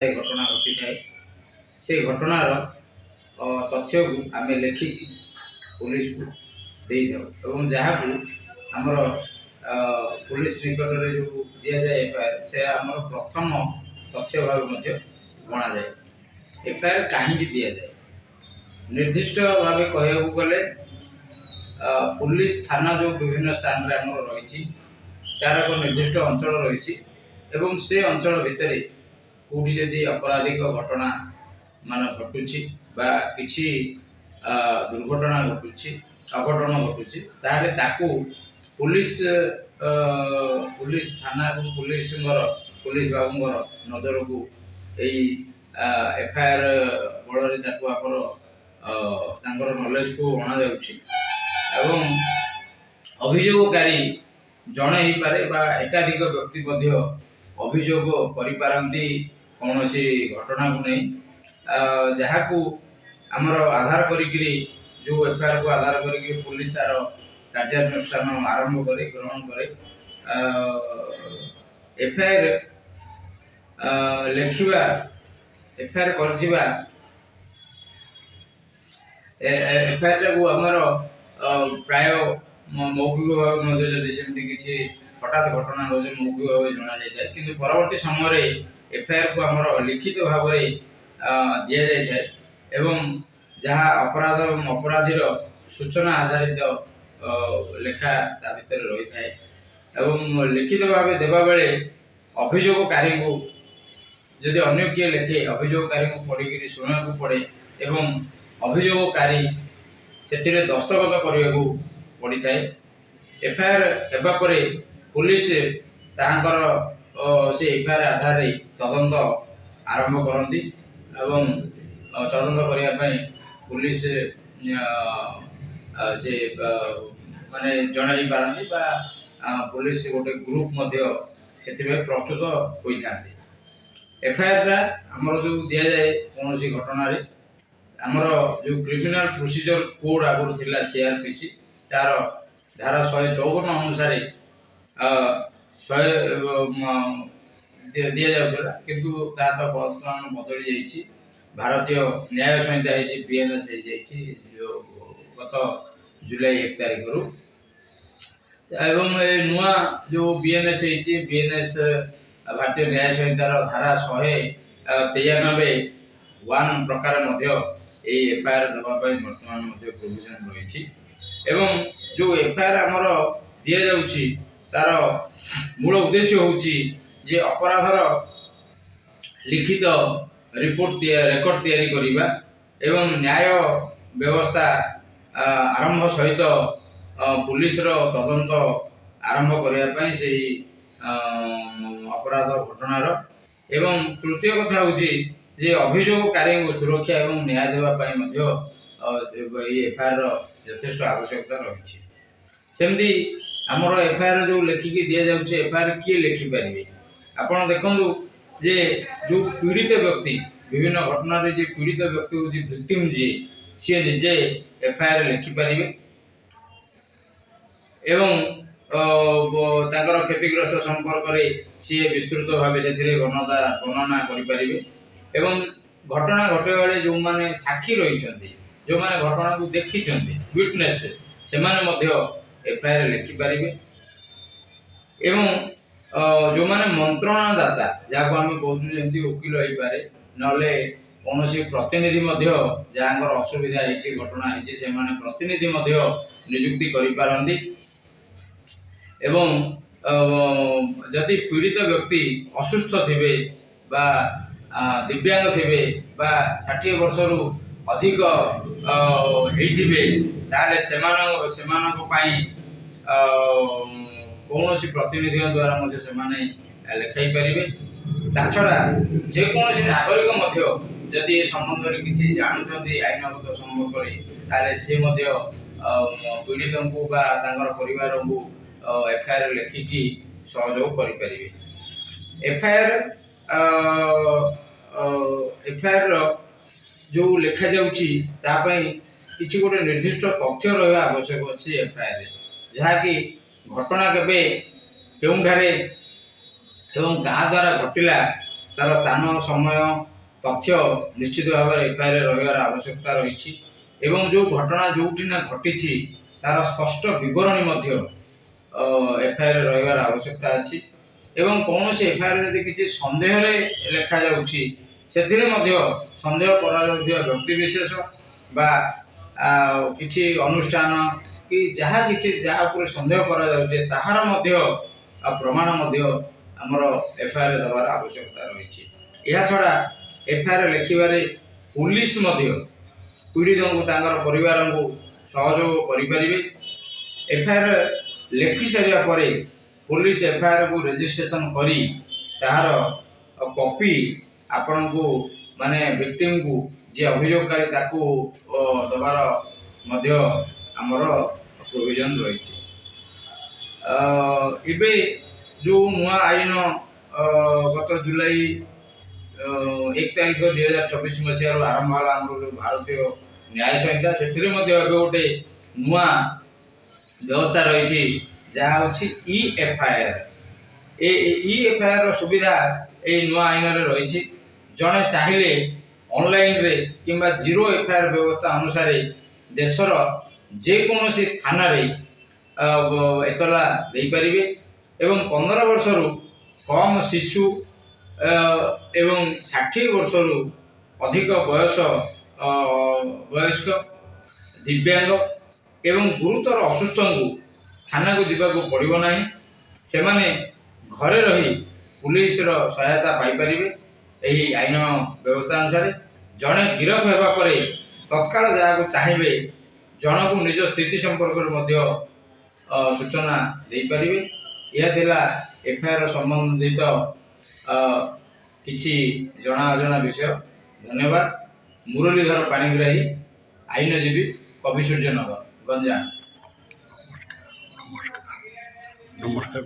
घटना घटी थाए से घटनार तथ्य को आम लिखिकी पुलिस को दे जाऊँ जहाँ को आमर पुलिस निकट में जो दि जाए एफआईआर से आम प्रथम तथ्य भाव गणा जाए। एफआईआर कहीं दि जाए निर्दिष्ट भाव कह गले पुलिस थाना जो विभिन्न स्थान में आम रही तार एक निर्दिष्ट अंचल रही से अंचल भितर कौटी जदि अपराधिक घटना मान घटुची किसी दुर्घटना घटुची अघटन घटुची ताहले ताकू पुलिस पुलिस थाना पुलिस बाबू नजर को एफआईआर बल नॉलेज को अणा एवं अभियोगकारी जड़े ही पारे एकाधिक व्यक्ति अभियोग करिपारंती कौन सी घटना को नहीं जहाँ को आमर आधार करी जो एफआईआर को आधार करी पुलिस तार कार्यानुष्ठान आरंभ करे ग्रहण करे एफआईआर लिखा एफआईआर करथिबा एफआईआर को आमर प्राय मौखिक भाव जदि किसी हठात घटना हो मौखिक भाव जना जाए कि परवर्ती समय एफआईआर को आमर लिखित भाव दि जाए एवं जहाँ अपराध अपराधीर सूचना आधारित लेखा ता भीतर रही थाए एवं लिखित भाव देवा बेले अभियोगकारी को जदि अन्य किए लिखे अभियोगकारी को पढ़ी शुणा को पड़े एवं अभियोगकारी से दस्तखत करने को पड़ी थाए। एफआईआर हेबा परे पुलिस तांकर से एफआईआर आधार रे तदंत आरंभ करती एवं तदंत करने पुलिस से माने जणाई पारती पुलिस गोटे ग्रुप से प्रस्तुत होता है। एफआईआर आमर जो दि जाए कौन सी घटना रे आमर जो क्रिमिनल प्रोसीजर कोड आगुरी थिला सीआरपीसी तार धारा 154 अनुसार दि जाऊला किंतु ता तो वर्तमान बदली जाइए भारतीय न्याय संहिता है बीएनएस जो गत जुलाई 1 तारिख रु एवं नुआ जो बीएनएस बीएनएस भारतीय न्याय संहितार धारा 193 1 प्रकार एफआईआर देवाई बर्तमान प्रोविजन रही एवं जो एफआईआर आमर दि जाउछि तार मूल उद्देश्य होउछि जे अपराधर लिखित रिपोर्ट रेकर्ड तैयारी करिबा एवं न्याय व्यवस्था आरंभ सहित पुलिस रो तदंत आरंभ करिया पई से अपराध घटनार एवं तृतीय कथा होउछि जे अभियोगकारी को सुरक्षा एवं न्याय देवा पई मध्य एफआईआर यथेष्ट आवश्यकता रही सेमती आमर एफआईआर जो लिखिकी दि जाउछि एफआईआर किए लिखि पारिबे आपण देखंदु जे जो पीड़ित व्यक्ति विभिन्न घटना रे जे पीड़ित व्यक्ति होछि विक्टिम जे सी निजे एफआईआर लिखि पारिबे एवं ताकर क्षतिग्रस्त संपर्क रे सी विस्तृत भाव से वर्णना करि पारिबे एवं घटना घटे बेले जो माने साक्षी रही जो माने घटना को देखी विटनेस से माने मध्य एफआईआर लिखि पारिबे एवं जो माने मंत्रणादाता जाको आम कहूँ जमी वकिल हो पारे नले कौन प्रतिनिधि जहाँ असुविधा घटना से प्रतिनिधि नियुक्ति करि एवं जदि पीड़ित व्यक्ति असुस्थ थिबे बा दिव्यांग थिबे बा 60 वर्ष रु अधिक होइथिबे ताले सेमानक पई कौन प्रतिनिधि द्वारा मध्य सेमाने लेखाई पारिबे ता छड़ा जे कौन नागरिक जदि संबंध में किसी जानते आईनगत संबंध ताले से पीड़ित को परिवार को एफआईआर लिखिकी सहयोग करें। एफआईआर जो लिखा जाउछि किसी गोटे निर्दिष्ट तथ्य रहा आवश्यक अच्छी एफआईआर जहाँकि घटना केबे केउंठारे एवं क्या द्वारा घटिला ତାର ସ୍ଥାନ ସମୟ ତଥ୍ୟ ନିଶ୍ଚିତ ଭାବରେ ଏଫଆଇଆର ରହିବାର ଆବଶ୍ୟକତା ରହିଛି ଏବଂ ଯେଉଁ ଘଟଣା ଯେଉଁଠି ନା ଘଟିଛି ତାର ସ୍ପଷ୍ଟ ବିବରଣୀ ମଧ୍ୟ ଏଫଆଇଆର ରହିବାର ଆବଶ୍ୟକତା ଅଛି ଏବଂ କୌଣସି ଏଫଆଇଆର ଯଦି କିଛି ସନ୍ଦେହରେ ଲେଖାଯାଉଛି ସେଥିରେ ମଧ୍ୟ ସନ୍ଦେହ କରାଯାଉଥିବା ବ୍ୟକ୍ତିବିଶେଷ ବା କିଛି ଅନୁଷ୍ଠାନ କି ଯାହା କିଛି ଯାହା ଉପରେ ସନ୍ଦେହ କରାଯାଉଛି ତାହାର ମଧ୍ୟ ପ୍ରମାଣ ମଧ୍ୟ ଆମର ଏଫଆଇଆର ଦେବାର ଆବଶ୍ୟକତା ରହିଛି। ଏହା ଛଡ଼ା ଏଫଆଇଆର ଲେଖିବାରେ ପୁଲିସ ମଧ୍ୟ ପୀଡ଼ିତଙ୍କୁ ତାଙ୍କର ପରିବାରଙ୍କୁ ସହଯୋଗ କରିପାରିବେ। ଏଫଆଇଆର ଲେଖି ସାରିବା ପରେ ପୁଲିସ ଏଫଆଇଆରକୁ ରେଜିଷ୍ଟ୍ରେସନ କରି ତାହାର କପି ଆପଣଙ୍କୁ ମାନେ ଭିକ୍ଟିମକୁ ଯିଏ ଅଭିଯୋଗକାରୀ ତାକୁ ଦେବାର ମଧ୍ୟ ଆମର ପ୍ରୋଭିଜନ ରହିଛି। ଏବେ ଯେଉଁ ନୂଆ ଆଇନ ଗତ ଜୁଲାଇ 1 ତାରିଖ 2024 ମସିହାରୁ ଆରମ୍ଭ ହେଲା ଆମର ଯେଉଁ ଭାରତୀୟ ନ୍ୟାୟ ସଂହିତା ସେଥିରେ ମଧ୍ୟ ଏବେ ଗୋଟେ ନୂଆ ବ୍ୟବସ୍ଥା ରହିଛି ଯାହା ହେଉଛି EFIR। EFIR ସୁବିଧା এই ନୂଆ ଆଇନରେ ରହିଛି। ଜଣେ ଚାହିଁଲେ ଅନଲାଇନରେ କିମ୍ବା ଜିରୋ ଏଫଆଇଆର ବ୍ୟବସ୍ଥା ଅନୁସାରେ ଦେଶର ଯେକୌଣସି ଥାନାରେ ଏତଲା ଦେଇପାରିବେ ଏବଂ 15 ବର୍ଷରୁ କମ୍ ଶିଶୁ ଏବଂ 60 ବର୍ଷରୁ ଅଧିକ ବୟସ୍କ ଦିବ୍ୟାଙ୍ଗ ଏବଂ ଗୁରୁତର ଅସୁସ୍ଥଙ୍କୁ ଥାନାକୁ ଯିବାକୁ ପଡ଼ିବ ନାହିଁ। ସେମାନେ ଘରେ ରହି ପୁଲିସର ସହାୟତା ପାଇପାରିବେ। ଏହି ଆଇନ ବ୍ୟବସ୍ଥା ଅନୁସାରେ ଜଣେ ଗିରଫ ହେବା ପରେ ତତ୍କାଳ ଯାହାକୁ ଚାହିଁବେ ଜଣକୁ ନିଜ ସ୍ଥିତି ସମ୍ପର୍କରେ ମଧ୍ୟ ସୂଚନା ଦେଇପାରିବେ। ଏହା ଥିଲା ଏଫଆଇଆର ସମ୍ବନ୍ଧିତ କିଛି ଜଣା ଅଜଣା ବିଷୟ। ଧନ୍ୟବାଦ। ମୁରଲୀଧର ପାଣିଗ୍ରାହୀ, ଆଇନଜୀବୀ, କବିସୂର୍ଯ୍ୟନଗର, ଗଞ୍ଜାମ। ନମସ୍କାର।